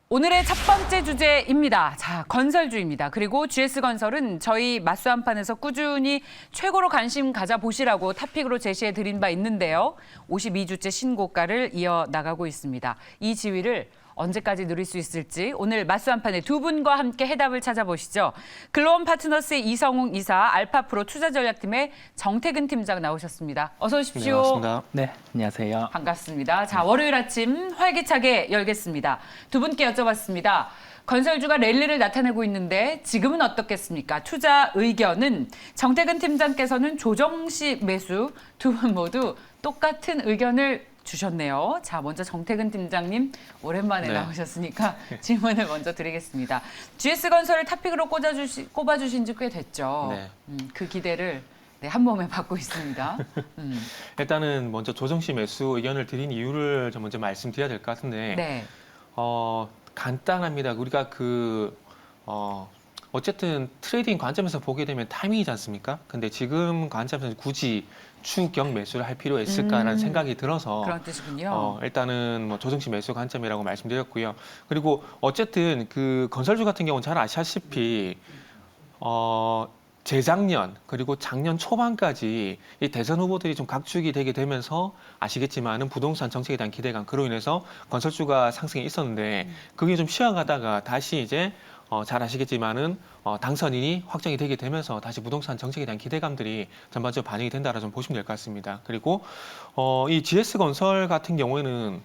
오늘의 첫 번째 주제입니다. 자, 건설주입니다. 그리고 GS건설은 저희 맞수 한판에서 꾸준히 최고로 관심 가져보시라고 탑픽으로 제시해드린 바 있는데요. 52주째 신고가를 이어나가고 있습니다. 이 지위를 언제까지 누릴 수 있을지 오늘 맞수 한판에 두 분과 함께 해답을 찾아보시죠. 글로원 파트너스의 이성웅 이사, 알파프로 투자전략팀의 정태근 팀장 나오셨습니다. 어서 오십시오. 네, 반갑습니다. 네, 안녕하세요. 반갑습니다. 자, 월요일 아침 활기차게 열겠습니다. 두 분께 여쭤봤습니다. 건설주가 랠리를 나타내고 있는데 지금은 어떻겠습니까? 투자 의견은 정태근 팀장께서는 조정시 매수, 두 분 모두 똑같은 의견을 주셨네요. 자, 먼저 정태근 팀장님 오랜만에 나오셨으니까 질문을 먼저 드리겠습니다. GS건설을 탑픽으로 꼽아주신 지 꽤 됐죠. 네. 그 기대를 한 몸에 받고 있습니다. 일단은 먼저 조정시 매수 의견을 드린 이유를 좀 먼저 말씀드려야 될 것 같은데 네. 간단합니다. 우리가 어쨌든 트레이딩 관점에서 보게 되면 타이밍이지 않습니까? 근데 지금 관점에서 굳이 추경 매수를 할 필요가 있을까라는 생각이 들어서 그런 뜻이군요. 일단은 뭐 조정시 매수 관점이라고 말씀드렸고요. 그리고 어쨌든 그 건설주 같은 경우는 잘 아시다시피 재작년 그리고 작년 초반까지 이 대선 후보들이 좀 각축이 되게 되면서 아시겠지만은 부동산 정책에 대한 기대감 그로 인해서 건설주가 상승이 있었는데 그게 좀 쉬어가다가 다시 이제 잘 아시겠지만은 당선인이 확정이 되게 되면서 다시 부동산 정책에 대한 기대감들이 전반적으로 반영이 된다라 좀 보시면 될 것 같습니다. 그리고 이 GS건설 같은 경우에는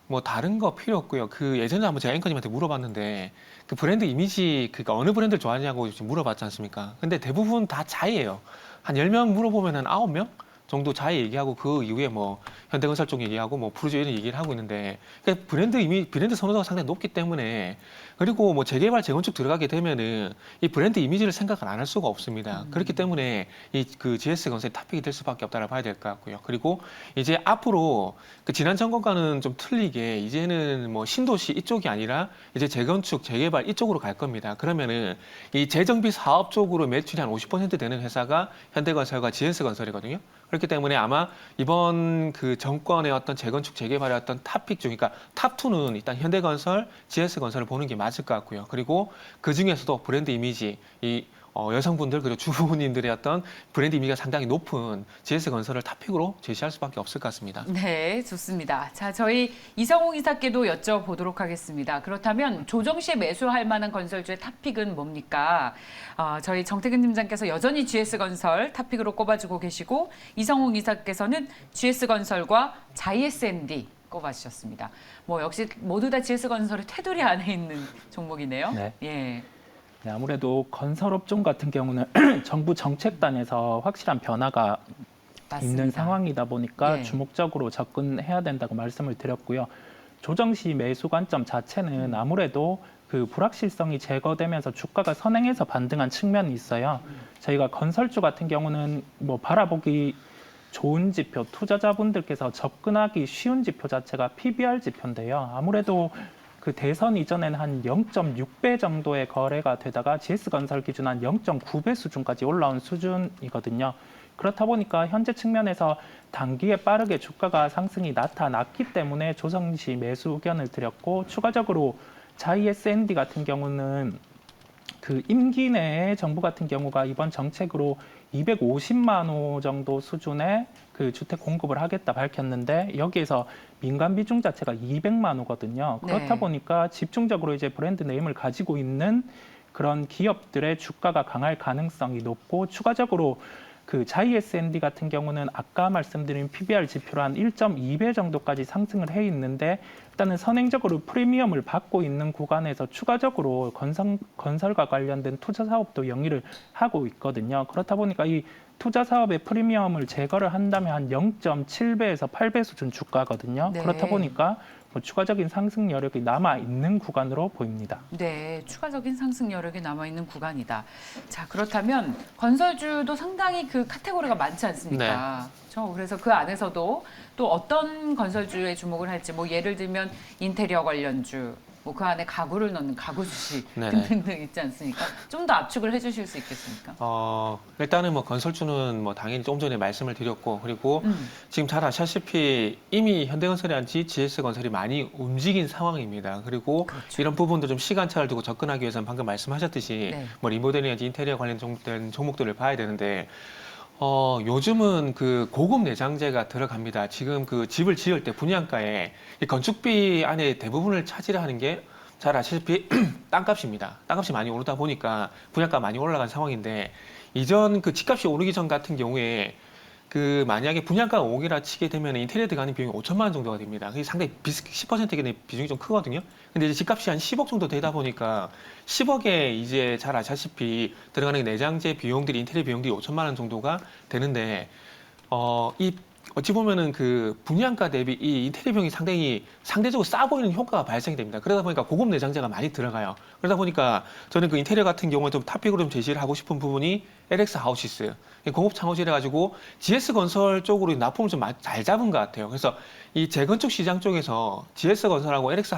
뭐 다른 거 필요 없고요. 그 예전에 한번 제가 앵커님한테 물어봤는데 그 브랜드 이미지 그러니까 어느 브랜드를 좋아하냐고 지금 물어봤지 않습니까? 근데 대부분 다 자이예요. 한 10명 물어보면 한 9명 정도 자이 얘기하고 그 이후에 뭐 현대건설 쪽 얘기하고 뭐 푸르지오 이런 얘기를 하고 있는데 그러니까 브랜드 선호도가 상당히 높기 때문에 그리고 뭐 재개발 재건축 들어가게 되면은 이 브랜드 이미지를 생각을 안 할 수가 없습니다. 그렇기 때문에 이 그 GS건설이 탑픽이 될 수밖에 없다라 봐야 될 것 같고요. 그리고 이제 앞으로 그 지난 정권과는 좀 틀리게 이제는 뭐 신도시 이쪽이 아니라 이제 재건축 재개발 이쪽으로 갈 겁니다. 그러면은 이 재정비 사업 쪽으로 매출이 한 50% 되는 회사가 현대건설과 GS건설이거든요. 그렇기 때문에 아마 이번 그 정권의 어떤 재건축 재개발의 어떤 탑픽 중, 그러니까 탑2는 일단 현대건설, GS건설을 보는 게 맞을 것 같고요. 그리고 그 중에서도 브랜드 이미지, 이 여성분들 그리고 주부님들의 어떤 브랜드 이미지가 상당히 높은 GS건설을 탑픽으로 제시할 수밖에 없을 것 같습니다. 네, 좋습니다. 자, 저희 이성웅 이사께도 여쭤보도록 하겠습니다. 그렇다면 조정시에 매수할 만한 건설주의 탑픽은 뭡니까? 저희 정태근 팀장께서 여전히 GS건설 탑픽으로 꼽아주고 계시고 이성웅 이사께서는 GS건설과 자이SND 꼽아주셨습니다. 뭐 역시 모두 다 GS건설의 테두리 안에 있는 종목이네요. 네. 예. 네, 아무래도 건설업종 같은 경우는 정부 정책단에서 확실한 변화가 맞습니다. 있는 상황이다 보니까 예. 주목적으로 접근해야 된다고 말씀을 드렸고요. 조정시 매수 관점 자체는 아무래도 그 불확실성이 제거되면서 주가가 선행해서 반등한 측면이 있어요. 저희가 건설주 같은 경우는 뭐 바라보기 좋은 지표, 투자자분들께서 접근하기 쉬운 지표 자체가 PBR 지표인데요. 아무래도 그 대선 이전에는 한 0.6배 정도의 거래가 되다가 GS건설 기준 한 0.9배 수준까지 올라온 수준이거든요. 그렇다 보니까 현재 측면에서 단기에 빠르게 주가가 상승이 나타났기 때문에 조정시 매수 의견을 드렸고 추가적으로 자이SND 같은 경우는 그 임기 내에 정부 같은 경우가 이번 정책으로 250만 호 정도 수준의 그 주택 공급을 하겠다 밝혔는데 여기에서 민간 비중 자체가 200만 호거든요. 그렇다 네. 보니까 집중적으로 이제 브랜드 네임을 가지고 있는 그런 기업들의 주가가 강할 가능성이 높고 추가적으로 그 자이SND 같은 경우는 아까 말씀드린 PBR 지표로 한 1.2배 정도까지 상승을 해 있는데 일단은 선행적으로 프리미엄을 받고 있는 구간에서 추가적으로 건설과 관련된 투자 사업도 영위를 하고 있거든요. 그렇다 보니까 이 투자 사업의 프리미엄을 제거를 한다면 한 0.7배에서 8배 수준 주가거든요. 네. 그렇다 보니까 뭐 추가적인 상승 여력이 남아 있는 구간으로 보입니다. 네, 추가적인 상승 여력이 남아있는 구간이다. 자, 그렇다면 건설주도 상당히 그 카테고리가 많지 않습니까? 그래서 그 안에서도 또 어떤 건설주에 주목을 할지, 뭐 예를 들면 인테리어 관련주, 뭐 그 안에 가구를 넣는 가구 주식 네네. 등등등 있지 않습니까? 좀 더 압축을 해주실 수 있겠습니까? 일단은 뭐 건설주는 뭐 당연히 좀 전에 말씀을 드렸고, 그리고 음. 지금 잘 아시다시피 이미 현대건설이란지 GS건설이 많이 움직인 상황입니다. 그리고 그렇죠. 이런 부분도 좀 시간차를 두고 접근하기 위해서는 방금 말씀하셨듯이 네. 뭐 리모델링이나 인테리어 관련된 종목들을 봐야 되는데, 요즘은 그 고급 내장재가 들어갑니다. 지금 그 집을 지을 때 분양가에 이 건축비 안에 대부분을 차지를 하는 게 잘 아시다시피 땅값입니다. 땅값이 많이 오르다 보니까 분양가 많이 올라간 상황인데, 이전 그 집값이 오르기 전 같은 경우에 그 만약에 분양가가 5억이라 치게 되면 인테리어 들어가는 비용이 5천만 원 정도가 됩니다. 그게 상당히 10%의 비중이 좀 크거든요. 근데 이제 집값이 한 10억 정도 되다 보니까 10억에 이제 잘 아시다시피 들어가는 내장재 비용들이, 인테리어 비용들이 5천만 원 정도가 되는데, 이 어찌 보면은 그 분양가 대비 이 인테리어 비용이 상대적으로 싸 보이는 효과가 발생이 됩니다. 그러다 보니까 고급 내장재가 많이 들어가요. 그러다 보니까 저는 그 인테리어 같은 경우에 좀 탑픽으로 좀 제시를 하고 싶은 부분이 LX 하우시스, 공업 창호지를 가지고 GS 건설 쪽으로 납품을 좀 잘 잡은 것 같아요. 그래서 이 재건축 시장 쪽에서 GS 건설하고 LX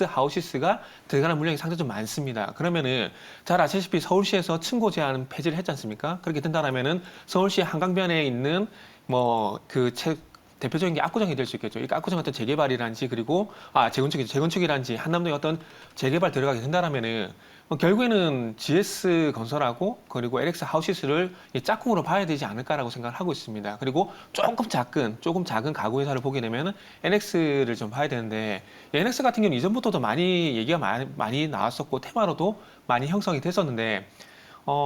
하우시스가 들어가는 물량이 상당히 좀 많습니다. 그러면은 잘 아시다시피 서울시에서 층고 제한 폐지를 했지 않습니까? 그렇게 된다면은 서울시 한강변에 있는 뭐 대표적인 게 압구정이 될 수 있겠죠. 이 압구정 같은 재개발이란지, 그리고 재건축이란지 한남동에 어떤 재개발 들어가게 된다라면은 결국에는 GS 건설하고 그리고 LX 하우시스를 짝꿍으로 봐야 되지 않을까라고 생각을 하고 있습니다. 그리고 조금 작은 가구 회사를 보게 되면 NX를 좀 봐야 되는데, NX 같은 경우는 이전부터도 많이 얘기가 많이 나왔었고 테마로도 많이 형성이 됐었는데,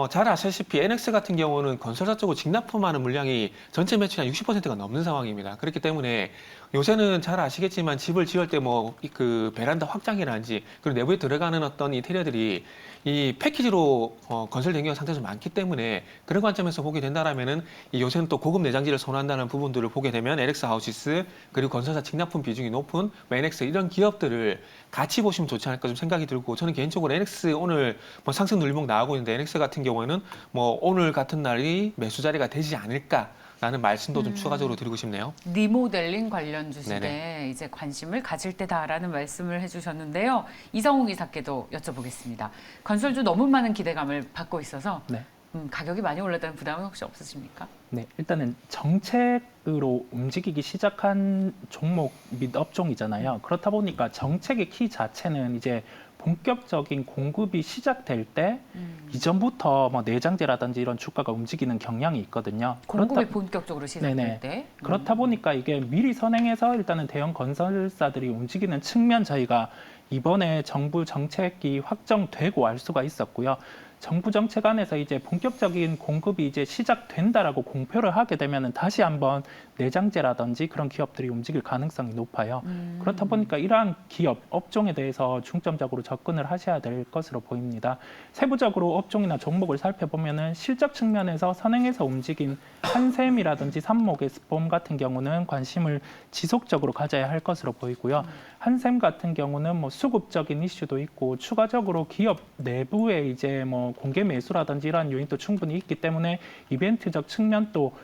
잘 아시다시피 NX 같은 경우는 건설사 쪽으로 직납품하는 물량이 전체 매출의 한 60%가 넘는 상황입니다. 그렇기 때문에 요새는 잘 아시겠지만 집을 지을 때 뭐 그 베란다 확장이라든지 그리고 내부에 들어가는 어떤 인테리어들이 이 패키지로 건설된 경우가 상당히 좀 많기 때문에, 그런 관점에서 보게 된다라면은 요새는 또 고급 내장재를 선호한다는 부분들을 보게 되면 LX 하우시스 그리고 건설사 직납품 비중이 높은 NX 이런 기업들을 같이 보시면 좋지 않을까 좀 생각이 들고, 저는 개인적으로 NX 오늘 뭐 상승 눌림목 나오고 있는데 NX 같은 경우에는 뭐 오늘 같은 날이 매수 자리가 되지 않을까라는 말씀도 좀 추가적으로 드리고 싶네요. 리모델링 관련 주식에 네네. 이제 관심을 가질 때다라는 말씀을 해주셨는데요. 이성웅 이사께도 여쭤보겠습니다. 건설주 너무 많은 기대감을 받고 있어서 네. 가격이 많이 올랐다는 부담은 혹시 없으십니까? 네, 일단은 정책으로 움직이기 시작한 종목 및 업종이잖아요. 그렇다 보니까 정책의 키 자체는 이제 본격적인 공급이 시작될 때 이전부터 뭐 내장재라든지 이런 주가가 움직이는 경향이 있거든요. 공급이 그렇다- 본격적으로 시작될 네네. 때. 그렇다 보니까 이게 미리 선행해서 일단은 대형 건설사들이 움직이는 측면 저희가 이번에 정부 정책이 확정되고 알 수가 있었고요. 정부 정책 안에서 이제 본격적인 공급이 이제 시작된다라고 공표를 하게 되면은 다시 한번 내장재라든지 그런 기업들이 움직일 가능성이 높아요. 그렇다 보니까 이러한 기업, 업종에 대해서 중점적으로 접근을 하셔야 될 것으로 보입니다. 세부적으로 업종이나 종목을 살펴보면은 실적 측면에서 선행해서 움직인 한샘이라든지 삼목의 스폼 같은 경우는 관심을 지속적으로 가져야 할 것으로 보이고요. 한샘 같은 경우는 뭐 수급적인 이슈도 있고 추가적으로 기업 내부에 이제 뭐 공개 매수라든지 이러한 요인도 충분히 있기 때문에 이벤트적 측면도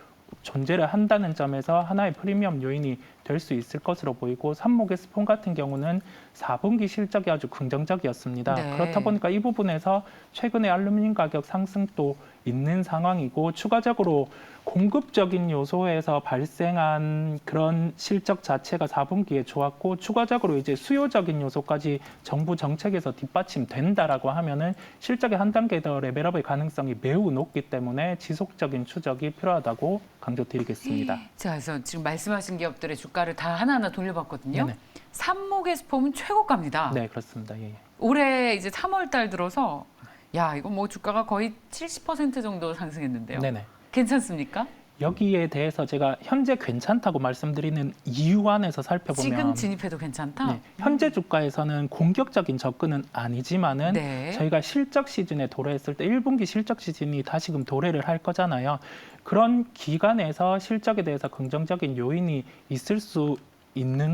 존재를 한다는 점에서 하나의 프리미엄 요인이 될 수 있을 것으로 보이고, 삼목의 스폰 같은 경우는 4분기 실적이 아주 긍정적이었습니다. 네. 그렇다 보니까 이 부분에서 최근에 알루미늄 가격 상승도 있는 상황이고, 추가적으로 공급적인 요소에서 발생한 그런 실적 자체가 4분기에 좋았고, 추가적으로 이제 수요적인 요소까지 정부 정책에서 뒷받침된다라고 하면은 실적의 한 단계 더 레벨업의 가능성이 매우 높기 때문에 지속적인 추적이 필요하다고 강조드리겠습니다. 자, 그래서 지금 말씀하신 기업들의 주가를 다 하나하나 돌려봤거든요. 네네. 삼목의 스폼은 최고가입니다. 네, 그렇습니다. 예, 예. 올해 이제 3월 달 들어서 야, 이거 뭐 주가가 거의 70% 정도 상승했는데요. 네네. 괜찮습니까? 여기에 대해서 제가 현재 괜찮다고 말씀드리는 이유 안에서 살펴보면 지금 진입해도 괜찮다? 네, 현재 주가에서는 공격적인 접근은 아니지만은 네. 저희가 실적 시즌에 도래했을 때 1분기 실적 시즌이 다시금 도래를 할 거잖아요. 그런 기간에서 실적에 대해서 긍정적인 요인이 있을 수 있는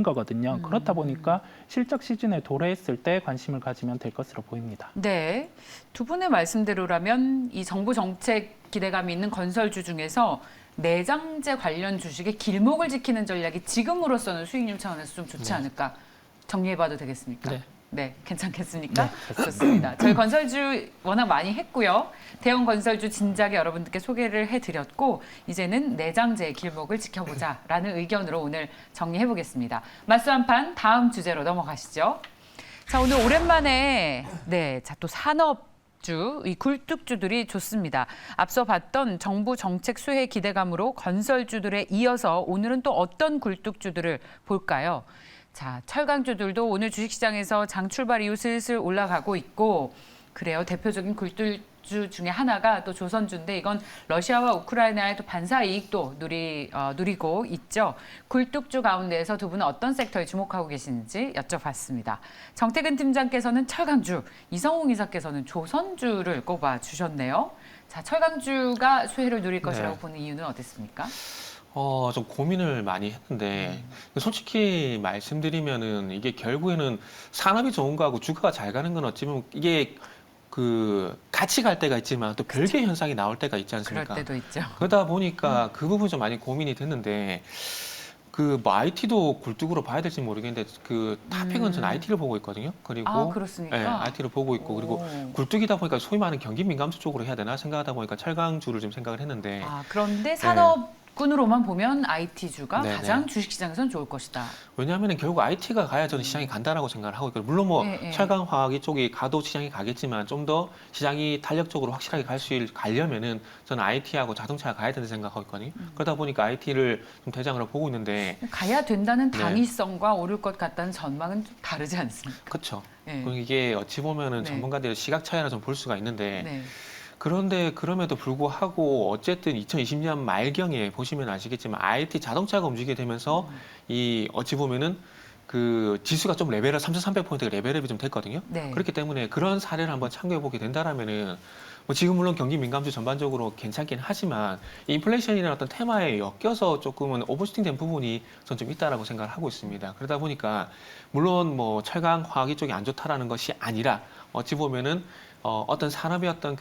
거거든요. 그렇다 보니까 실적 시즌에 도래했을 때 관심을 가지면 될 것으로 보입니다. 네. 두 분의 말씀대로라면 이 정부 정책 기대감이 있는 건설주 중에서 내장재 관련 주식의 길목을 지키는 전략이 지금으로서는 수익률 차원에서 좀 좋지 않을까. 정리해봐도 되겠습니까? 네. 네, 괜찮겠습니까? 네, 좋습니다. 저희 건설주 워낙 많이 했고요. 대형 건설주 진작에 여러분들께 소개를 해드렸고 이제는 내장재의 길목을 지켜보자라는 의견으로 오늘 정리해보겠습니다. 말씀 한판 다음 주제로 넘어가시죠. 자, 오늘 오랜만에 또 산업주, 이 굴뚝주들이 좋습니다. 앞서 봤던 정부 정책 수혜 기대감으로 건설주들에 이어서 오늘은 또 어떤 굴뚝주들을 볼까요? 자, 철강주들도 오늘 주식시장에서 장 출발 이후 슬슬 올라가고 있고 그래요. 대표적인 굴뚝주 중에 하나가 또 조선주인데 이건 러시아와 우크라이나의 또 반사 이익도 누리고 있죠. 굴뚝주 가운데에서 두 분은 어떤 섹터에 주목하고 계시는지 여쭤봤습니다. 정태근 팀장께서는 철강주, 이성웅 이사께서는 조선주를 꼽아 주셨네요. 자, 철강주가 수혜를 누릴 것이라고 보는 이유는 어땠습니까? 좀 고민을 많이 했는데 솔직히 말씀드리면은 이게 결국에는 산업이 좋은 거하고 주가가 잘 가는 건 어찌 보면 이게 그 같이 갈 때가 있지만 또 별개의 현상이 나올 때가 있지 않습니까? 그럴 때도 있죠. 그러다 보니까 그 부분이 좀 많이 고민이 됐는데 그 뭐 IT도 굴뚝으로 봐야 될지 모르겠는데 그 탑픽은 전 IT를 보고 있거든요. 그리고 아, 그렇습니까? 네, IT를 보고 있고 그리고 오. 굴뚝이다 보니까 소위 말하는 경기 민감주 쪽으로 해야 되나 생각하다 보니까 철강주를 좀 생각을 했는데 아, 그런데 산업군으로만 보면 IT주가 네네. 가장 주식시장에선 좋을 것이다. 왜냐하면 결국 IT가 가야 저는 시장이 간다라고 생각을 하고 있거든요. 물론 뭐 네. 철강화학 이쪽이 가도 시장이 가겠지만 좀 더 시장이 탄력적으로 확실하게 가려면은 저는 IT하고 자동차가 가야 된다고 생각하고 있거든요. 그러다 보니까 IT를 좀 대장으로 보고 있는데 가야 된다는 네. 당위성과 오를 것 같다는 전망은 좀 다르지 않습니까? 그렇죠. 네. 이게 어찌 보면은 네. 전문가들의 시각 차이라 좀 볼 수가 있는데 네. 그런데 그럼에도 불구하고 어쨌든 2020년 말경에 보시면 아시겠지만 IT 자동차가 움직이게 되면서 이 어찌 보면은 그 지수가 좀 3,300포인트가 레벨업이 좀 됐거든요. 네. 그렇기 때문에 그런 사례를 한번 참고해 보게 된다라면은 뭐 지금 물론 경기 민감주 전반적으로 괜찮긴 하지만 인플레이션이라는 어떤 테마에 엮여서 조금은 오버슈팅된 부분이 전 좀 있다라고 생각을 하고 있습니다. 그러다 보니까 물론 뭐 철강 화학이 쪽이 안 좋다라는 것이 아니라 어찌 보면은 어떤 산업의 어떤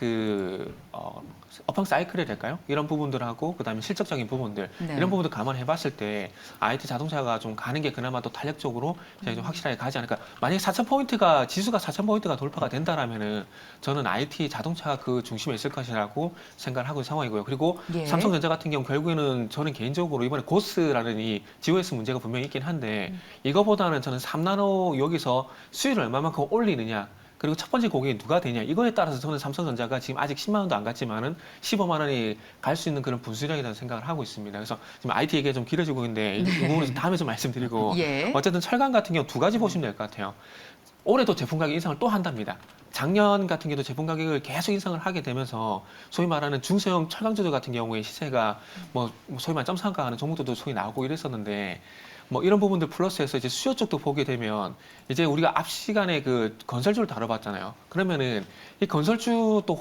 업황 사이클이 될까요? 이런 부분들하고 그다음에 실적적인 부분들 네. 이런 부분들 감안해 봤을 때 IT 자동차가 좀 가는 게 그나마 또 탄력적으로 좀 확실하게 가지 않을까. 만약에 4,000포인트가 지수가 4,000포인트가 돌파가 된다라면은 저는 IT 자동차가 그 중심에 있을 것이라고 생각을 하고 있는 상황이고요. 그리고 예. 삼성전자 같은 경우 결국에는 저는 개인적으로 이번에 고스라는 이 GOS 문제가 분명히 있긴 한데 이거보다는 저는 3나노 여기서 수율을 얼마만큼 올리느냐 그리고 첫 번째 고객이 누가 되냐 이거에 따라서 저는 삼성전자가 지금 아직 10만 원도 안 갔지만은 15만 원이 갈 수 있는 그런 분수령이라는 생각을 하고 있습니다. 그래서 지금 IT 얘기가 좀 길어지고 있는데 이 부분은 다음에 좀 말씀드리고 예. 어쨌든 철강 같은 경우 두 가지 보시면 될 것 같아요. 올해도 제품 가격 인상을 또 한답니다. 작년 같은 경우도 제품 가격을 계속 인상을 하게 되면서 소위 말하는 중소형 철강주들 같은 경우에 시세가 뭐 소위 말하는 점상가하는 종목들도 소위 나오고 이랬었는데 뭐 이런 부분들 플러스해서 이제 수요 쪽도 보게 되면 이제 우리가 앞 시간에 그 건설주를 다뤄봤잖아요. 그러면은 이 건설주 또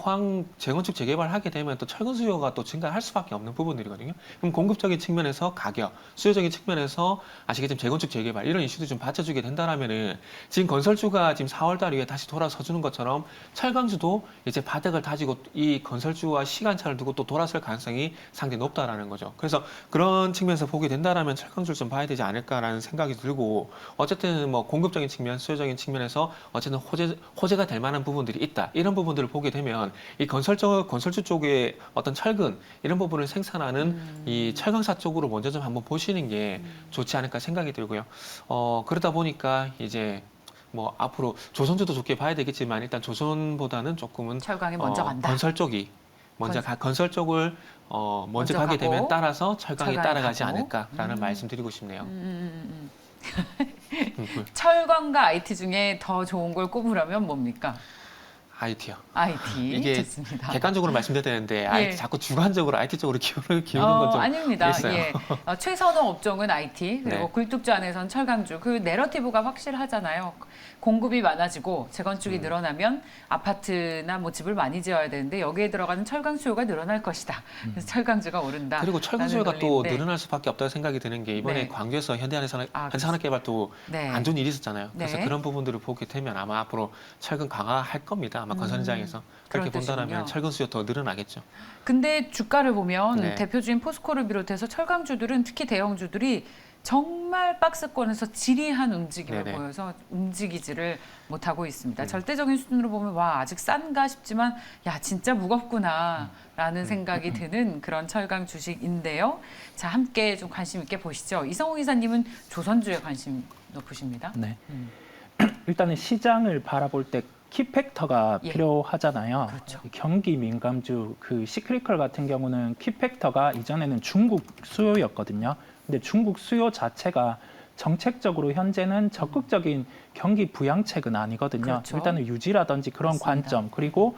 재건축 재개발 하게 되면 또 철근 수요가 또 증가할 수밖에 없는 부분들이거든요. 그럼 공급적인 측면에서 가격, 수요적인 측면에서 아시겠지만 재건축 재개발 이런 이슈도 좀 받쳐주게 된다라면은 지금 건설주가 지금 4월달 이후에 다시 돌아서 주는 것처럼 철강주도 이제 바닥을 다지고 이 건설주와 시간차를 두고 또 돌아설 가능성이 상당히 높다라는 거죠. 그래서 그런 측면에서 보게 된다라면 철강주를 좀 봐야 되지 않을까라는 생각이 들고 어쨌든 뭐 공급적인 측면, 수요적인 측면에서 어쨌든 호재가 될 만한 부분들이 있다. 이런 부분들을 보게 되면 이 건설주 쪽에 어떤 철근 이런 부분을 생산하는 이 철강사 쪽으로 먼저 좀 한번 보시는 게 좋지 않을까 생각이 들고요. 그러다 보니까 이제 뭐 앞으로 조선주도 좋게 봐야 되겠지만 일단 조선보다는 조금은 철강이 먼저 간다. 건설 쪽이 건설 쪽을 먼저 가게 가고, 되면 따라서 철강이 따라가지 가고. 않을까라는 말씀 드리고 싶네요. 철강과 IT 중에 더 좋은 걸 꼽으라면 뭡니까? IT요. IT. 이게 좋습니다. 객관적으로 말씀드려야 되는데 IT 자꾸 주관적으로 IT 쪽으로 기우는 건 좀 아닙니다. 있어요. 예. 최선호 업종은 IT 그리고 네. 굴뚝주 안에선 철강주 그 내러티브가 확실하잖아요. 공급이 많아지고 재건축이 늘어나면 아파트나 뭐 집을 많이 지어야 되는데 여기에 들어가는 철강 수요가 늘어날 것이다. 그래서 철강주가 오른다. 그리고 철근 수요가 또 늘어날 수밖에 없다고 생각이 드는 게 이번에 네. 광주에서 현대산업개발도 네. 안 좋은 일이 있었잖아요. 그래서 네. 그런 부분들을 보게 되면 아마 앞으로 철근 강화할 겁니다. 아마 건설 현장에서 그렇게 그런 뜻이군요. 본다면 철근 수요 더 늘어나겠죠. 근데 주가를 보면 네. 대표주인 포스코를 비롯해서 철강주들은 특히 대형주들이 정말 박스권에서 지리한 움직임을 네네. 보여서 움직이지를 못하고 있습니다. 네. 절대적인 수준으로 보면 와 아직 싼가 싶지만 야 진짜 무겁구나라는 생각이 드는 그런 철강 주식인데요. 자 함께 좀 관심 있게 보시죠. 이성호 기사님은 조선주에 관심 높으십니다. 네. 일단은 시장을 바라볼 때 키팩터가 예. 필요하잖아요. 그렇죠. 경기 민감주 그 시크리컬 같은 경우는 키팩터가 이전에는 중국 수요였거든요. 근데 중국 수요 자체가 정책적으로 현재는 적극적인 경기 부양책은 아니거든요. 그렇죠. 일단은 유지라든지 그런 맞습니다. 관점 그리고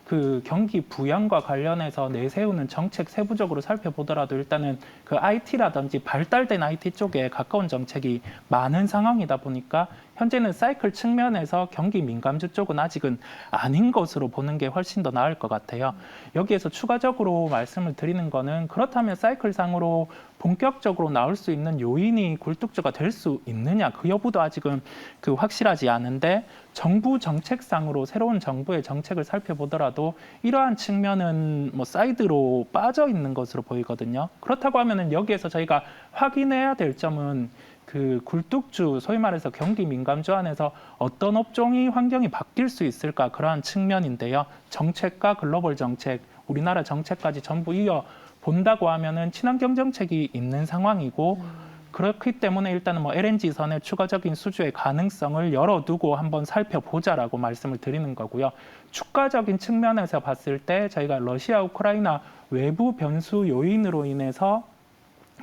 그 경기 부양과 관련해서 내세우는 정책 세부적으로 살펴보더라도 일단은 그 IT라든지 발달된 IT 쪽에 가까운 정책이 많은 상황이다 보니까 현재는 사이클 측면에서 경기 민감주 쪽은 아직은 아닌 것으로 보는 게 훨씬 더 나을 것 같아요. 여기에서 추가적으로 말씀을 드리는 거는 그렇다면 사이클상으로 본격적으로 나올 수 있는 요인이 굴뚝주가 될 수 있느냐 그 여부도 아직은 그 확실하지 않은데 정부 정책상으로 새로운 정부의 정책을 살펴보더라도 이러한 측면은 뭐 사이드로 빠져 있는 것으로 보이거든요. 그렇다고 하면은 여기에서 저희가 확인해야 될 점은 그 굴뚝주 소위 말해서 경기 민감주 안에서 어떤 업종이 환경이 바뀔 수 있을까 그러한 측면인데요. 정책과 글로벌 정책, 우리나라 정책까지 전부 이어 본다고 하면은 친환경 정책이 있는 상황이고 그렇기 때문에 일단은 뭐 LNG 선의 추가적인 수주의 가능성을 열어두고 한번 살펴보자라고 말씀을 드리는 거고요. 주가적인 측면에서 봤을 때 저희가 러시아, 우크라이나 외부 변수 요인으로 인해서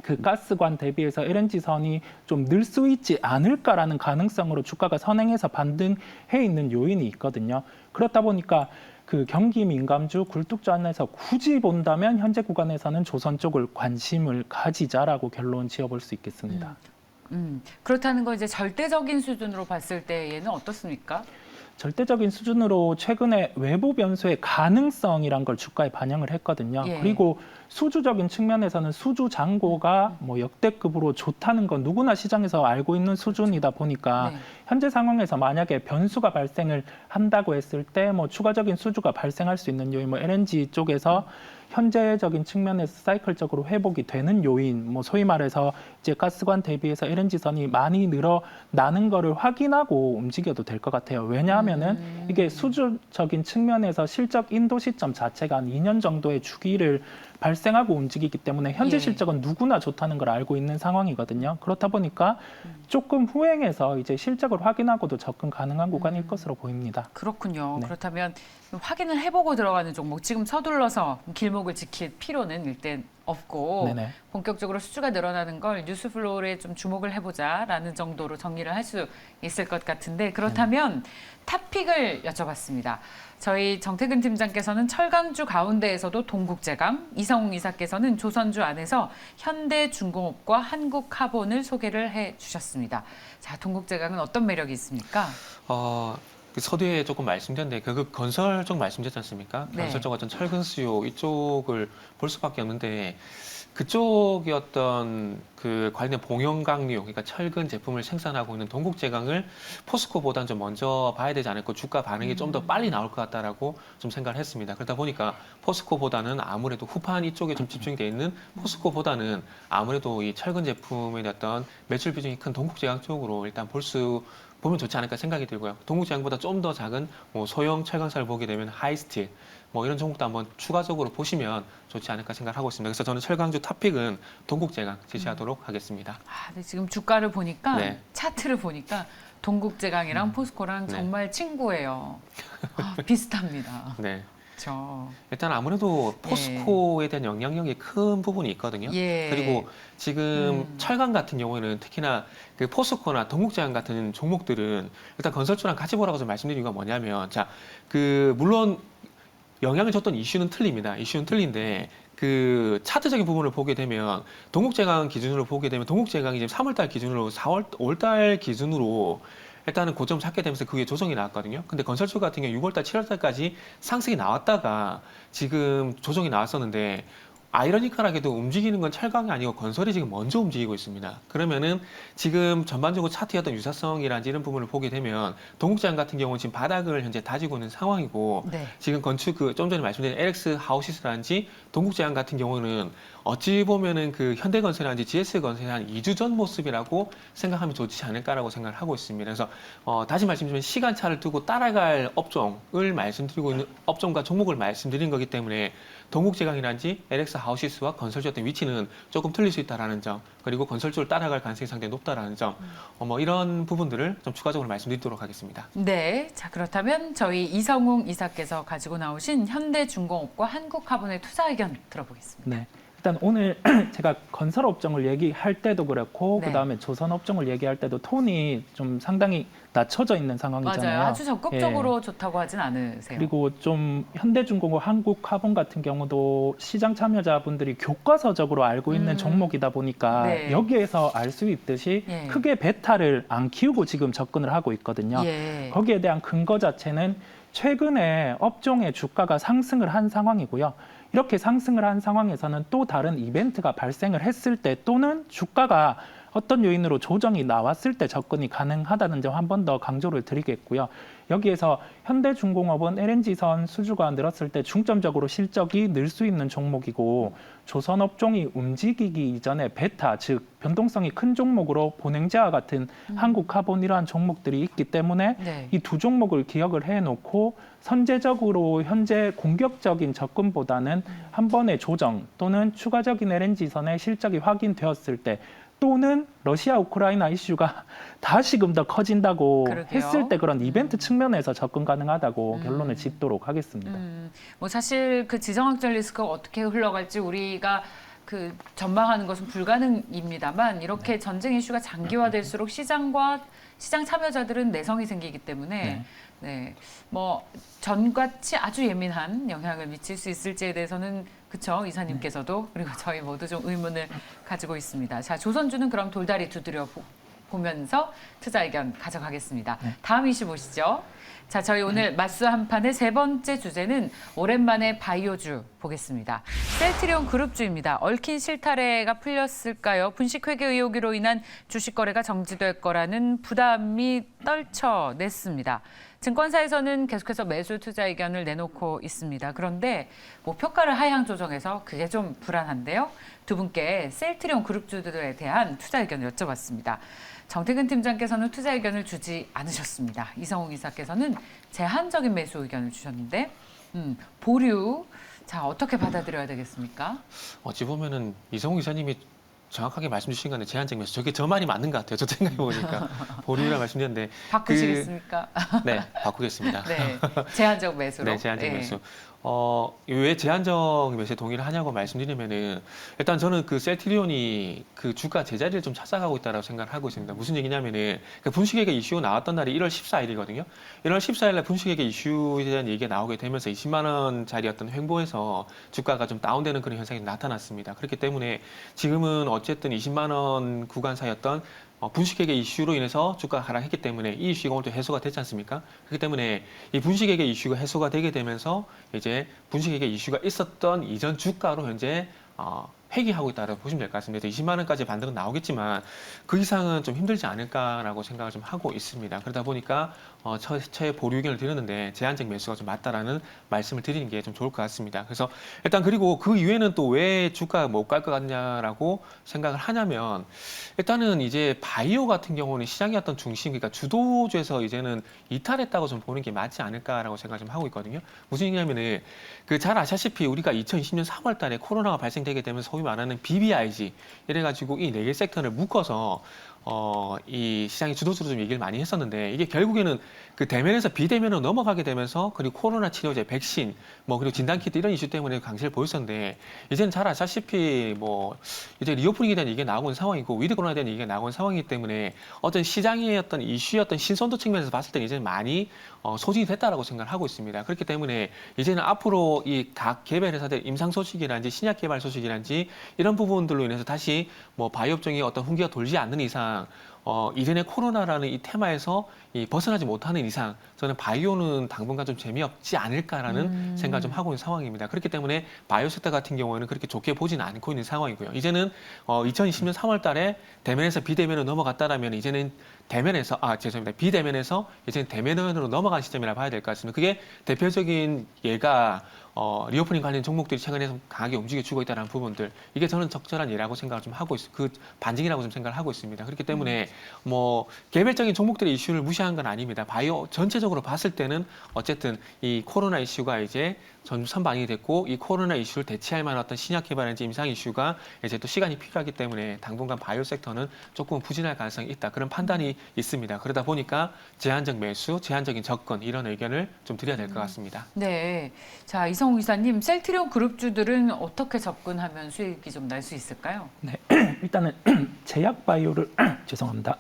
그 가스관 대비해서 LNG 선이 좀 늘 수 있지 않을까라는 가능성으로 주가가 선행해서 반등해 있는 요인이 있거든요. 그렇다 보니까 그 경기 민감주 굴뚝주 안에서 굳이 본다면 현재 구간에서는 조선 쪽을 관심을 가지자라고 결론 지어볼 수 있겠습니다. 그렇다는 건 이제 절대적인 수준으로 봤을 때에는 어떻습니까? 절대적인 수준으로 최근에 외부 변수의 가능성이란 걸 주가에 반영을 했거든요. 예. 그리고 수주적인 측면에서는 수주 잔고가 뭐 역대급으로 좋다는 건 누구나 시장에서 알고 있는 수준이다 보니까 네. 현재 상황에서 만약에 변수가 발생을 한다고 했을 때 뭐 추가적인 수주가 발생할 수 있는 요인, 뭐 LNG 쪽에서 현재적인 측면에서 사이클적으로 회복이 되는 요인, 뭐 소위 말해서 이제 가스관 대비해서 LNG 선이 많이 늘어나는 거를 확인하고 움직여도 될 것 같아요. 왜냐하면은 이게 수주적인 측면에서 실적 인도 시점 자체가 한 2년 정도의 주기를 발생하고 움직이기 때문에 현재 예. 실적은 누구나 좋다는 걸 알고 있는 상황이거든요. 그렇다 보니까 조금 후행해서 이제 실적을 확인하고도 접근 가능한 구간일 것으로 보입니다. 그렇군요. 네. 그렇다면 확인을 해보고 들어가는 종목 지금 서둘러서 길목을 지킬 필요는 일단 없고 네네. 본격적으로 수주가 늘어나는 걸 뉴스플로우에 좀 주목을 해보자라는 정도로 정리를 할 수 있을 것 같은데 그렇다면 탑픽을 여쭤봤습니다. 저희 정태근 팀장께서는 철강주 가운데에서도 동국제강, 이성웅 이사께서는 조선주 안에서 현대중공업과 한국카본을 소개를 해주셨습니다. 자, 동국제강은 어떤 매력이 있습니까? 그 서두에 조금 말씀드렸는데 그 건설 쪽 말씀드렸지 않습니까? 네. 건설 쪽 어떤 철근 수요 이쪽을 볼 수밖에 없는데 그쪽이 어떤 그 관련 봉용강류, 그러니까 철근 제품을 생산하고 있는 동국제강을 포스코보다는 좀 먼저 봐야 되지 않을까, 주가 반응이 좀 더 빨리 나올 것 같다라고 좀 생각을 했습니다. 그러다 보니까 포스코보다는 아무래도 후판 이쪽에 좀 집중이 돼 있는 포스코보다는 아무래도 이 철근 제품에 어떤 매출 비중이 큰 동국제강 쪽으로 일단 보면 좋지 않을까 생각이 들고요. 동국제강보다 좀 더 작은 뭐 소형 철강사를 보게 되면 하이스틸, 뭐 이런 종목도 한번 추가적으로 보시면 좋지 않을까 생각하고 있습니다. 그래서 저는 철강주 탑픽은 동국제강 제시하도록 하겠습니다. 아, 근데 지금 주가를 보니까 네. 차트를 보니까 동국제강이랑 포스코랑 네. 정말 친구예요. 아, 비슷합니다. 네. 그렇죠. 일단 아무래도 예. 포스코에 대한 영향력이 큰 부분이 있거든요. 예. 그리고 지금 철강 같은 경우에는 특히나 그 포스코나 동국제강 같은 종목들은 일단 건설주랑 같이 보라고 좀 말씀드린 이유가 뭐냐면, 자, 그 물론 영향을 줬던 이슈는 틀립니다. 이슈는 틀린데 그 차트적인 부분을 보게 되면 동국제강 기준으로 보게 되면 동국제강이 지금 3월달 기준으로 5월달 기준으로 일단은 고점 찾게 되면서 그게 조정이 나왔거든요. 근데 건설주 같은 경우 6월달, 7월달까지 상승이 나왔다가 지금 조정이 나왔었는데 아이러니컬하게도 움직이는 건 철강이 아니고 건설이 지금 먼저 움직이고 있습니다. 그러면은 지금 전반적으로 차트의 어떤 유사성이라든지 이런 부분을 보게 되면 동국제약 같은 경우는 지금 바닥을 현재 다지고 있는 상황이고 네. 지금 건축 좀 전에 말씀드린 LX 하우시스라든지 동국제약 같은 경우는 어찌 보면은 그 현대건설이라든지 GS건설의 한 2주 전 모습이라고 생각하면 좋지 않을까라고 생각을 하고 있습니다. 그래서 다시 말씀드리면 시간차를 두고 따라갈 업종을 말씀드리고 있는 업종과 종목을 말씀드린 거기 때문에 동국제강이라든지 LX 하우시스와 건설주 어떤 위치는 조금 틀릴 수 있다라는 점, 그리고 건설주를 따라갈 가능성이 상당히 높다라는 점, 뭐 이런 부분들을 좀 추가적으로 말씀드리도록 하겠습니다. 네, 자 그렇다면 저희 이성웅 이사께서 가지고 나오신 현대중공업과 한국화분의 투자 의견 들어보겠습니다. 네. 일단 오늘 제가 건설 업종을 얘기할 때도 그렇고 네. 그다음에 조선 업종을 얘기할 때도 톤이 좀 상당히 낮춰져 있는 상황이잖아요. 맞아요. 아주 적극적으로 예. 좋다고 하진 않으세요. 그리고 좀 현대중공업, 한국화분 같은 경우도 시장 참여자분들이 교과서적으로 알고 있는 종목이다 보니까 네. 여기에서 알 수 있듯이 예. 크게 베타를 안 키우고 지금 접근을 하고 있거든요. 예. 거기에 대한 근거 자체는 최근에 업종의 주가가 상승을 한 상황이고요. 이렇게 상승을 한 상황에서는 또 다른 이벤트가 발생을 했을 때 또는 주가가 어떤 요인으로 조정이 나왔을 때 접근이 가능하다는 점 한 번 더 강조를 드리겠고요. 여기에서 현대중공업은 LNG선 수주가 늘었을 때 중점적으로 실적이 늘 수 있는 종목이고 조선업종이 움직이기 이전에 베타, 즉 변동성이 큰 종목으로 본행제와 같은 한국화본 이러한 종목들이 있기 때문에 네. 이 두 종목을 기억을 해놓고 선제적으로 현재 공격적인 접근보다는 한 번의 조정 또는 추가적인 LNG선의 실적이 확인되었을 때 또는 러시아 우크라이나 이슈가 다시금 더 커진다고 그러게요. 했을 때 그런 이벤트 측면에서 접근 가능하다고 결론을 짓도록 하겠습니다. 뭐 사실 그 지정학적 리스크가 어떻게 흘러갈지 우리가 그 전망하는 것은 불가능입니다만 이렇게 전쟁 이슈가 장기화될수록 시장과 시장 참여자들은 내성이 생기기 때문에 네, 뭐 전같이 아주 예민한 영향을 미칠 수 있을지에 대해서는 그쵸 이사님께서도 그리고 저희 모두 좀 의문을 가지고 있습니다. 자 조선주는 그럼 돌다리 두드려 보면서 투자 의견 가져가겠습니다. 다음 이슈 보시죠. 자, 저희 오늘 맞수 한판의 세 번째 주제는 오랜만에 바이오주 보겠습니다. 셀트리온 그룹주입니다. 얽힌 실타래가 풀렸을까요? 분식회계 의혹으로 인한 주식 거래가 정지될 거라는 부담이 떨쳐냈습니다. 증권사에서는 계속해서 매수 투자 의견을 내놓고 있습니다. 그런데 목표가를 하향 조정해서 그게 좀 불안한데요. 두 분께 셀트리온 그룹주들에 대한 투자 의견을 여쭤봤습니다. 정태근 팀장께서는 투자 의견을 주지 않으셨습니다. 이성웅 이사께서는 제한적인 매수 의견을 주셨는데 보류, 자 어떻게 받아들여야 되겠습니까? 어찌 보면은 이성우 기사님이 정확하게 말씀 주신 건데 제한적 매수 저게 저 말이 맞는 것 같아요. 저 생각해 보니까 보류라 말씀드렸는데 바꾸시겠습니까? 네 바꾸겠습니다. 네, 제한적 매수로. 네, 제한적 네. 매수. 왜 제한적 매수에 동의를 하냐고 말씀드리면은 일단 저는 그 셀트리온이 그 주가 제자리를 좀 찾아가고 있다고 생각을 하고 있습니다. 무슨 얘기냐면은 그 분식회계 이슈 나왔던 날이 1월 14일이거든요. 1월 14일에 분식회계 이슈에 대한 얘기가 나오게 되면서 20만 원짜리 어떤 횡보에서 주가가 좀 다운되는 그런 현상이 나타났습니다. 그렇기 때문에 지금은 어쨌든 20만 원 구간 사이였던 분식회계 이슈로 인해서 주가가 하락했기 때문에 이 이슈가 오늘 또 해소가 됐지 않습니까? 그렇기 때문에 이 분식회계 이슈가 해소가 되게 되면서 이제 분식회계 이슈가 있었던 이전 주가로 현재 회귀하고 있다고 보시면 될 것 같습니다. 20만 원까지 반등은 나오겠지만 그 이상은 좀 힘들지 않을까라고 생각을 좀 하고 있습니다. 그러다 보니까 처에 보류 의견을 드렸는데 제한적 매수가 좀 맞다라는 말씀을 드리는 게 좀 좋을 것 같습니다. 그래서 일단 그리고 그 이후에는 또 왜 주가가 못 갈 것 같냐라고 생각을 하냐면 일단은 이제 바이오 같은 경우는 시장의 어떤 중심, 그러니까 주도주에서 이제는 이탈했다고 좀 보는 게 맞지 않을까라고 생각을 좀 하고 있거든요. 무슨 얘기냐면은 그 잘 아시다시피 우리가 2020년 3월 달에 코로나가 발생되게 되면서 소위 말하는 BBIG 이래가지고 이 네 개 섹터를 묶어서 이 시장의 주도주로 좀 얘기를 많이 했었는데 이게 결국에는 그 대면에서 비대면으로 넘어가게 되면서 그리고 코로나 치료제, 백신, 뭐 그리고 진단키트 이런 이슈 때문에 강세를 보였었는데 이제는 잘 아시다시피 뭐 이제 리오프닝에 대한 얘기가 나오고 있는 상황이고 위드 코로나에 대한 얘기가 나오고 있는 상황이기 때문에 어떤 시장의 어떤 이슈의 어떤 신선도 측면에서 봤을 때는 이제는 많이 소진이 됐다라고 생각을 하고 있습니다. 그렇기 때문에 이제는 앞으로 이 각 개별 회사들 임상 소식이라든지 신약 개발 소식이라든지 이런 부분들로 인해서 다시 뭐 바이오 업종의 어떤 훈기가 돌지 않는 이상 이전에 코로나라는 이 테마에서 벗어나지 못하는 이상 저는 바이오는 당분간 좀 재미없지 않을까라는 생각을 좀 하고 있는 상황입니다. 그렇기 때문에 바이오 섹터 같은 경우에는 그렇게 좋게 보지는 않고 있는 상황이고요. 이제는 2020년 3월 달에 대면에서 비대면으로 넘어갔다라면 이제는 비대면에서 이제는 대면으로 넘어간 시점이라 봐야 될 것 같습니다. 그게 대표적인 예가 리오프닝 관련 종목들이 최근에 좀 강하게 움직여주고 있다는 부분들, 이게 저는 적절한 예라고 생각을 좀 하고 그 반증이라고 좀 생각을 하고 있습니다. 그렇기 때문에 뭐 개별적인 종목들의 이슈를 무시한 건 아닙니다. 바이오 전체적으로 봤을 때는 어쨌든 이 코로나 이슈가 이제 선반영이 됐고, 이 코로나 이슈를 대체할 만한 어떤 신약 개발이나 임상 이슈가 이제 또 시간이 필요하기 때문에 당분간 바이오 섹터는 조금 부진할 가능성이 있다, 그런 판단이 있습니다. 그러다 보니까 제한적 매수, 제한적인 접근, 이런 의견을 좀 드려야 될 것 같습니다. 네. 자, 이성우 이사님, 셀트리온 그룹주들은 어떻게 접근하면 수익이 좀 날 수 있을까요? 네, 일단은 제약 바이오를 죄송합니다.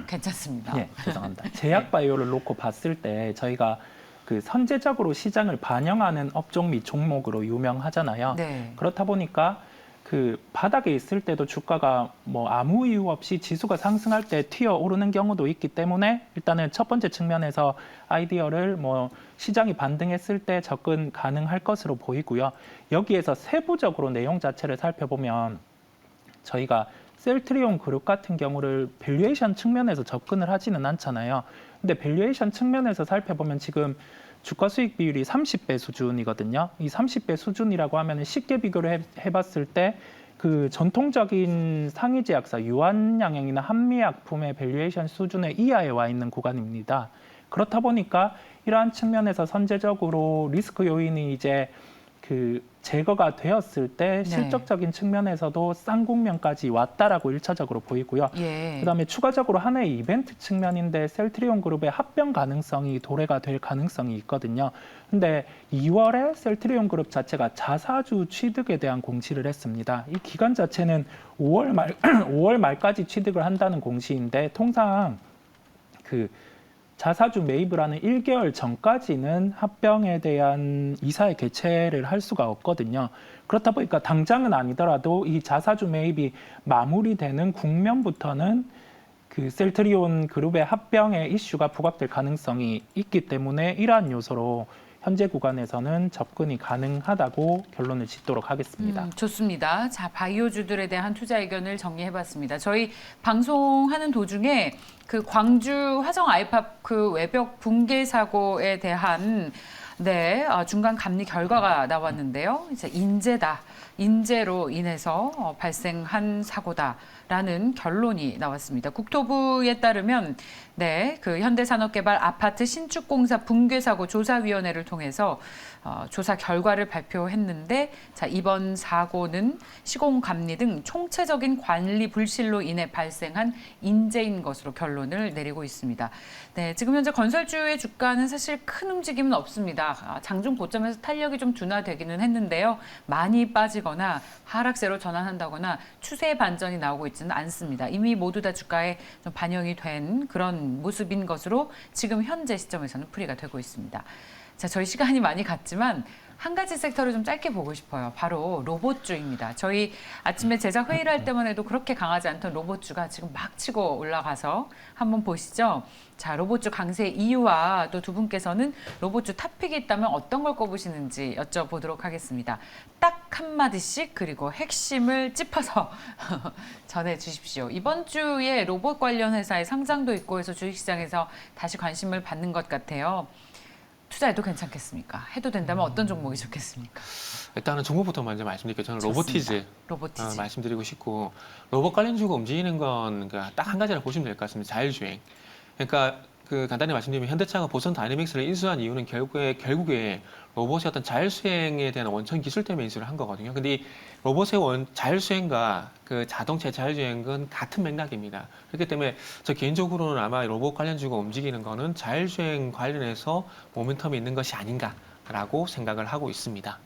괜찮습니다. 네, 죄송합니다. 제약 바이오를 놓고 봤을 때 저희가 그 선제적으로 시장을 반영하는 업종 및 종목으로 유명하잖아요. 네. 그렇다 보니까 그 바닥에 있을 때도 주가가 뭐 아무 이유 없이 지수가 상승할 때 튀어 오르는 경우도 있기 때문에 일단은 첫 번째 측면에서 아이디어를 뭐 시장이 반등했을 때 접근 가능할 것으로 보이고요. 여기에서 세부적으로 내용 자체를 살펴보면 저희가 셀트리온 그룹 같은 경우를 밸류에이션 측면에서 접근을 하지는 않잖아요. 근데 밸류에이션 측면에서 살펴보면 지금 주가 수익 비율이 30배 수준이거든요. 이 30배 수준이라고 하면 쉽게 비교를 해봤을 때 그 전통적인 상위제약사 유한양행이나 한미약품의 밸류에이션 수준의 이하에 와 있는 구간입니다. 그렇다 보니까 이러한 측면에서 선제적으로 리스크 요인이 이제 그 제거가 되었을 때 실적적인 측면에서도 쌍국면까지 왔다라고 1차적으로 보이고요. 예. 그다음에 추가적으로 하나의 이벤트 측면인데 셀트리온 그룹의 합병 가능성이 도래가 될 가능성이 있거든요. 근데 2월에 셀트리온 그룹 자체가 자사주 취득에 대한 공시를 했습니다. 이 기간 자체는 5월 말까지 취득을 한다는 공시인데 통상 그 자사주 매입을 하는 1개월 전까지는 합병에 대한 이사의 개최를 할 수가 없거든요. 그렇다 보니까 당장은 아니더라도 이 자사주 매입이 마무리되는 국면부터는 그 셀트리온 그룹의 합병의 이슈가 부각될 가능성이 있기 때문에 이러한 요소로 현재 구간에서는 접근이 가능하다고 결론을 짓도록 하겠습니다. 좋습니다. 자, 바이오주들에 대한 투자 의견을 정리해봤습니다. 저희 방송하는 도중에 그 광주 화성 아이팝 그 외벽 붕괴 사고에 대한 중간 감리 결과가 나왔는데요. 이제 인재로 인해서 발생한 사고다라는 결론이 나왔습니다. 국토부에 따르면 그 현대산업개발 아파트 신축공사 붕괴 사고 조사위원회를 통해서 조사 결과를 발표했는데, 자, 이번 사고는 시공감리 등 총체적인 관리 불실로 인해 발생한 인재인 것으로 결론을 내리고 있습니다. 네, 지금 현재 건설주의 주가는 사실 큰 움직임은 없습니다. 장중 고점에서 탄력이 좀 둔화되기는 했는데요. 많이 빠지거나 하락세로 전환한다거나 추세 반전이 나오고 있지는 않습니다. 이미 모두 다 주가에 좀 반영이 된 그런 모습인 것으로 지금 현재 시점에서는 풀이가 되고 있습니다. 자, 저희 시간이 많이 갔지만 한 가지 섹터를 좀 짧게 보고 싶어요. 바로 로봇주입니다. 저희 아침에 제작 회의를 할 때만 해도 그렇게 강하지 않던 로봇주가 지금 막 치고 올라가서 한번 보시죠. 자, 로봇주 강세 이유와 또 두 분께서는 로봇주 탑픽이 있다면 어떤 걸 꼽으시는지 여쭤보도록 하겠습니다. 딱 한마디씩 그리고 핵심을 짚어서 전해 주십시오. 이번 주에 로봇 관련 회사의 상장도 있고 해서 주식시장에서 다시 관심을 받는 것 같아요. 투자해도 괜찮겠습니까? 해도 된다면 어떤 종목이 좋겠습니까? 일단은 종목부터 먼저 말씀드릴게요. 저는 좋습니다. 로보티즈 말씀드리고 싶고, 로봇 관련주가 움직이는 건 딱 한 가지라 보시면 될 것 같습니다. 자율주행. 그러니까 그 간단히 말씀드리면 현대차가 보선 다이내믹스를 인수한 이유는 결국에 로봇의 어떤 자율주행에 대한 원천 기술 때문에 인수를 한 거거든요. 근데 이 로봇의 자율주행과 그 자동차의 자율주행은 같은 맥락입니다. 그렇기 때문에 저 개인적으로는 아마 로봇 관련주가 움직이는 거는 자율주행 관련해서 모멘텀이 있는 것이 아닌가라고 생각을 하고 있습니다.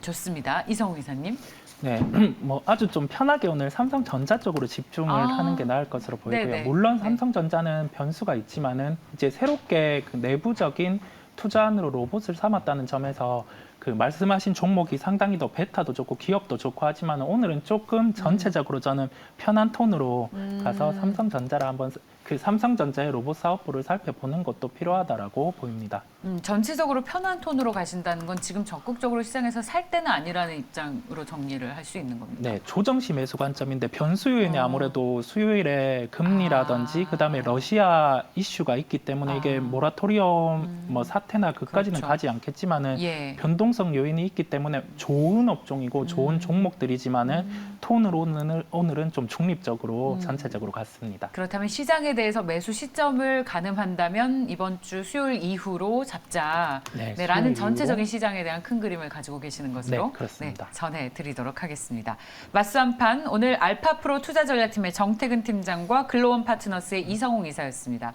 좋습니다. 이성우 이사님. 네, 뭐 아주 좀 편하게 오늘 삼성전자 쪽으로 집중을 하는 게 나을 것으로 보이고요. 네네. 물론 삼성전자는 변수가 있지만은 이제 새롭게 그 내부적인 투자안으로 로봇을 삼았다는 점에서 그 그 말씀하신 종목이 상당히 더 베타도 좋고 기업도 좋고 하지만 오늘은 조금 전체적으로 저는 편한 톤으로 가서 삼성전자를 한번 그 삼성전자의 로봇 사업부를 살펴보는 것도 필요하다라고 보입니다. 전체적으로 편한 톤으로 가신다는 건 지금 적극적으로 시장에서 살 때는 아니라는 입장으로 정리를 할 수 있는 겁니다. 네, 조정시 매수 관점인데 변수 요인이 아무래도 수요일에 금리라든지 그다음에 러시아 이슈가 있기 때문에 이게 모라토리엄 뭐 사태나 그까지는 그렇죠. 가지 않겠지만은 예. 변동성 요인이 있기 때문에 좋은 업종이고 좋은 종목들이지만은 톤으로 오늘은 좀 중립적으로 전체적으로 갔습니다. 그렇다면 시장에 대해서 매수 시점을 가늠한다면 이번 주 수요일 이후로 잡자. 네, 라는 수요일 전체적인 이후로. 시장에 대한 큰 그림을 가지고 계시는 것으로 네, 그렇습니다. 전해드리도록 하겠습니다. 맞수 한판 오늘 알파프로 투자전략팀의 정태근 팀장과 글로원 파트너스의 이성웅 이사였습니다.